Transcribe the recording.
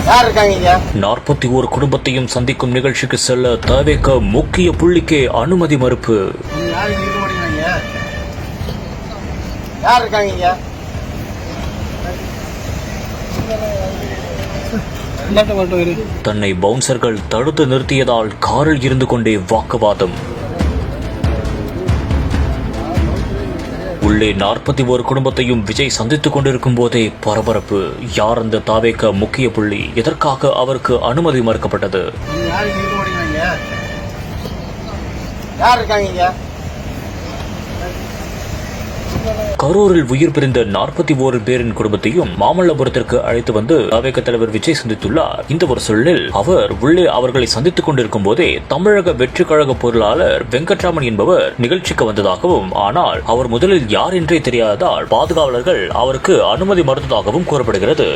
யார் இருக்காங்க? 41 குடும்பத்தையும் சந்திக்கும் நிகழ்ச்சிக்கு செல்ல தவேக முக்கிய புள்ளிக்கே அனுமதி மறுப்பு. யார் இருக்காங்க? தன்னை பவுன்சர்கள் தடுத்து நிறுத்தியதால் காரில் இருந்து கொண்டே வாக்குவாதம். உள்ளே 41 குடும்பத்தையும் விஜய் சந்தித்துக் கொண்டிருக்கும் போதே பரபரப்பு. யார் அந்த தவேக முக்கிய புள்ளி? எதற்காக அவருக்கு அனுமதி மறுக்கப்பட்டது? யார் இருக்காங்க? கரூரில் உயிர் பிரிந்த 41 பேரின் குடும்பத்தையும் மாமல்லபுரத்திற்கு அழைத்து வந்து தவேக தலைவர் விஜய் சந்தித்துள்ளார். இந்த ஒரு சூழலில் அவர் உள்ளே அவர்களை சந்தித்துக் கொண்டிருக்கும் போதே தமிழக வெற்றி கழக பொருளாளர் வெங்கட்ராமன் என்பவர் நிகழ்ச்சிக்கு வந்ததாகவும், ஆனால் அவர் முதலில் யார் என்றே தெரியாததால் பாதுகாவலர்கள் அவருக்கு அனுமதி மறுத்ததாகவும் கூறப்படுகிறது.